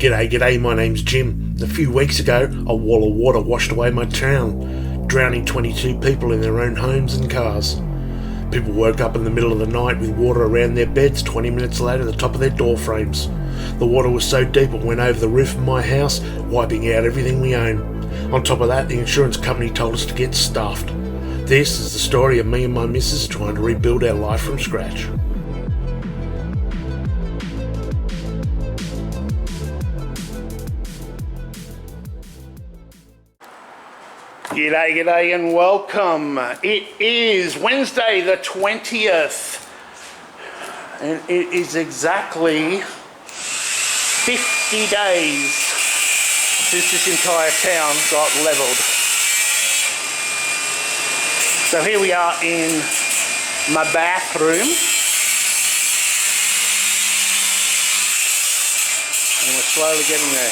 G'day, my name's Jim. A few weeks ago, a wall of water washed away my town, drowning 22 people in their own homes and cars. People woke up in the middle of the night with water around their beds, 20 minutes later the top of their door frames. The water was so deep it went over the roof of my house, wiping out everything we own. On top of that, the insurance company told us to get stuffed. This is the story of me and my missus trying to rebuild our life from scratch. G'day and welcome. It is Wednesday the 20th and it is exactly 50 days since this entire town got levelled. So here we are in my bathroom and we're slowly getting there.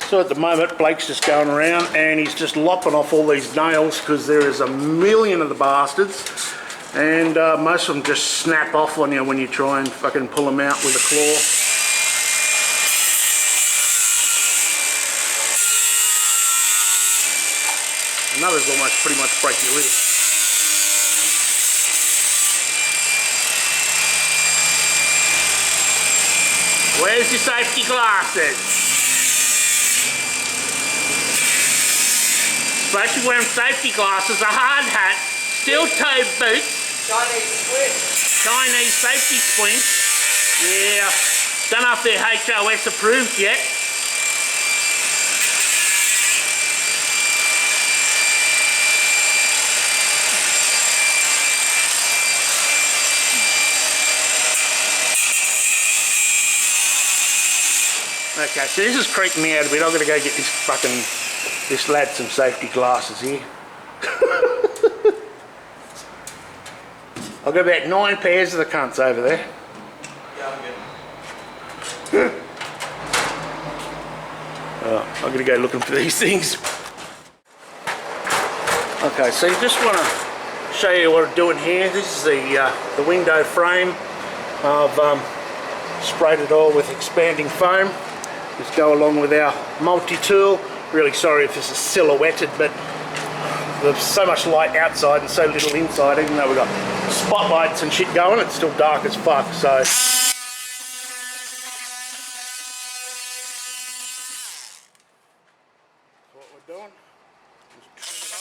So at the moment, Blake's just going around and he's just lopping off all these nails because there is a million of the bastards, and most of them just snap off on you when you try and fucking pull them out with a claw. And others almost pretty much break your wrist. Where's your safety glasses? Especially wearing safety glasses, a hard hat, steel-toed boots, Chinese safety splints. Yeah, don't know if they're HOS approved yet. Okay, so this is creeping me out a bit. I've got to go get this lad some safety glasses here. I've got about 9 pairs of the cunts over there. Yeah, I'm good. I've got to go looking for these things. Okay, so you just want to show you what I'm doing here. This is the window frame. I've sprayed it all with expanding foam. Just go along with our multi-tool. Really sorry if this is silhouetted, but there's so much light outside and so little inside. Even though we've got spotlights and shit going, it's still dark as fuck, so. What we're doing, just trim it up.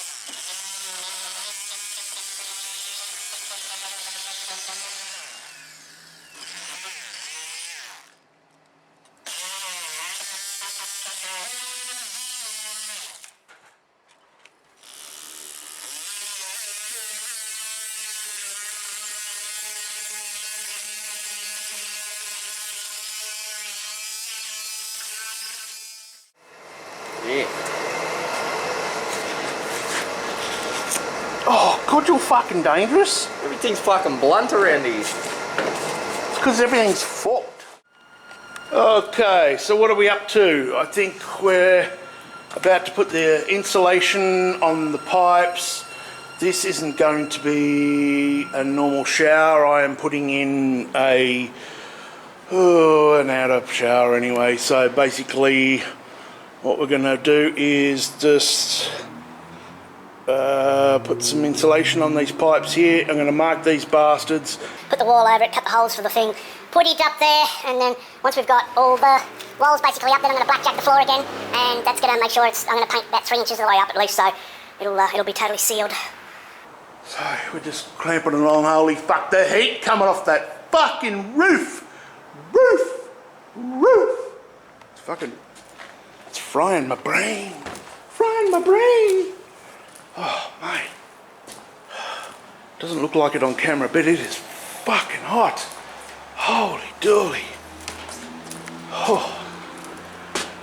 Yeah. Oh, God, you're fucking dangerous. Everything's fucking blunt around here. It's because everything's fucked. Okay, so what are we up to? I think we're about to put the insulation on the pipes. This isn't going to be a normal shower. I am putting in an out-of shower anyway. So basically, what we're going to do is just put some insulation on these pipes here. I'm going to mark these bastards. Put the wall over it, cut the holes for the thing, put it up there, and then once we've got all the walls basically up, then I'm going to blackjack the floor again, and that's going to make sure I'm going to paint about 3 inches of the way up at least, so it'll be totally sealed. So we're just clamping it on. Holy fuck, the heat coming off that fucking roof! It's frying my brain. Oh, mate. Doesn't look like it on camera, but it is fucking hot. Holy dooly. Oh.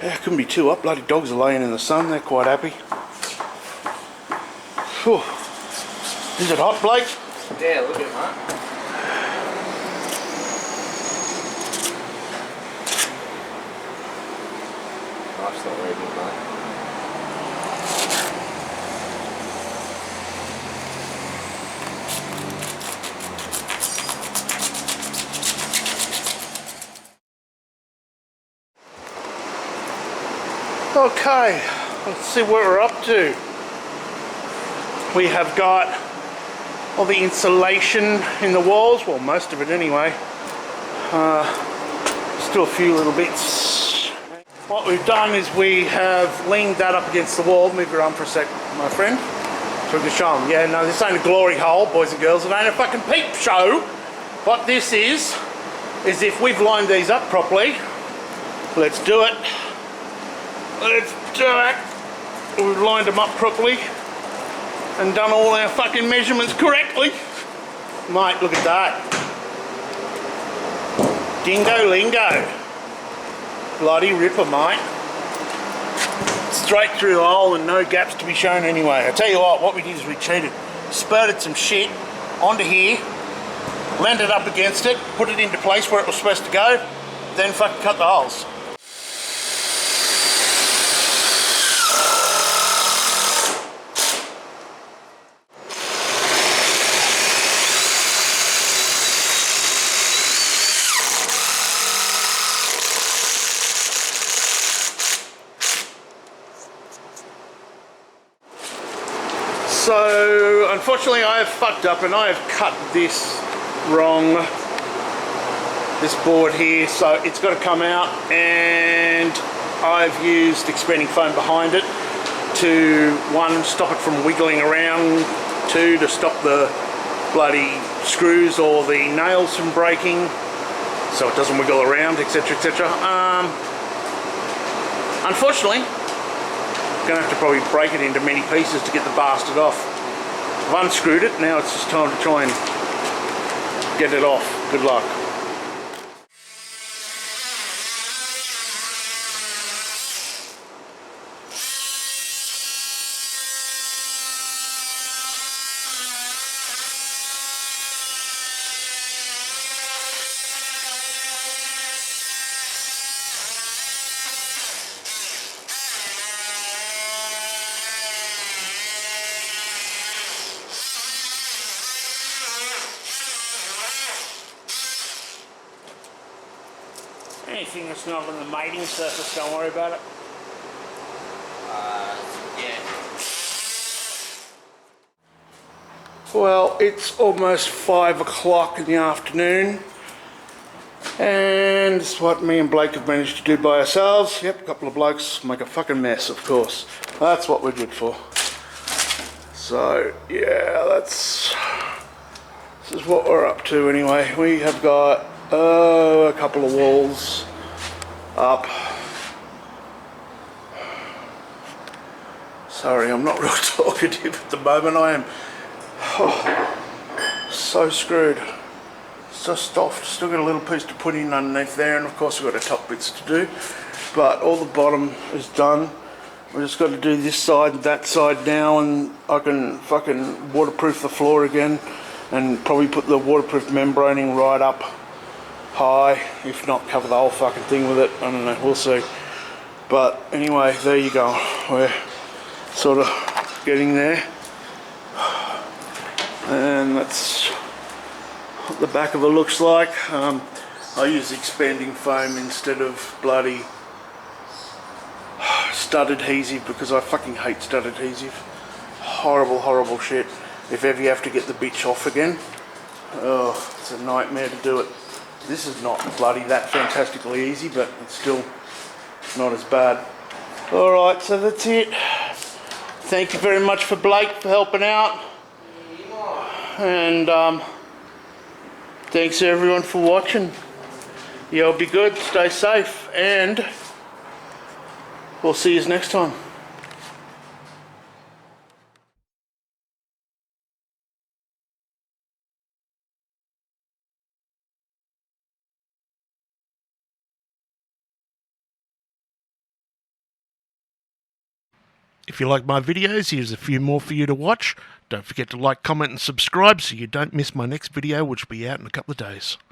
Yeah, couldn't be too hot. Bloody dogs are laying in the sun. They're quite happy. Whew. Is it hot, Blake? Yeah, look at it, mate. Life's not very good, mate. Okay, let's see what we're up to. We have got all the insulation in the walls, well, most of it anyway. Still a few little bits. What we've done is we have leaned that up against the wall. Move your arm for a sec, my friend, so we can show them. Yeah, no, this ain't a glory hole, boys and girls. It ain't a fucking peep show. What this is if we've lined these up properly. Let's do it. Let's do it. We've lined them up properly and done all our fucking measurements correctly. Mate, look at that. Dingo lingo. Bloody ripper, mate. Straight through the hole and no gaps to be shown anyway. I tell you what we did is we cheated. Spurted some shit onto here, landed up against it, put it into place where it was supposed to go, then fucking cut the holes. So, unfortunately I have fucked up and I have cut this wrong, this board here, so it's got to come out, and I've used expanding foam behind it to, one, stop it from wiggling around, two, to stop the bloody screws or the nails from breaking so it doesn't wiggle around, etc, etc. Unfortunately, gonna have to probably break it into many pieces to get the bastard off. I've unscrewed it, now it's just time to try and get it off. Good luck. Anything that's not on the mating surface, don't worry about it. Yeah. Well, it's almost 5 o'clock in the afternoon, and this is what me and Blake have managed to do by ourselves. Yep, a couple of blokes make a fucking mess, of course. That's what we're good for. So, yeah, this is what we're up to anyway. We have got a couple of walls up. Sorry, I'm not real talkative at the moment. I am so screwed. It's just soft. Still got a little piece to put in underneath there, and of course we've got the top bits to do. But all the bottom is done. We've just got to do this side and that side now, and I can fucking waterproof the floor again, and probably put the waterproof membraning right up high, if not cover the whole fucking thing with it. I don't know, we'll see. But anyway, there you go. We're sort of getting there, and that's what the back of it looks like. I use expanding foam instead of bloody stud adhesive because I fucking hate stud adhesive. Horrible, horrible shit. If ever you have to get the bitch off again, oh, it's a nightmare to do it. This is not bloody that fantastically easy, but it's still not as bad. Alright, so that's it. Thank you very much for Blake for helping out. And thanks everyone for watching. Y'all be good, stay safe, and we'll see you next time. If you like my videos, here's a few more for you to watch. Don't forget to like, comment and subscribe so you don't miss my next video, which will be out in a couple of days.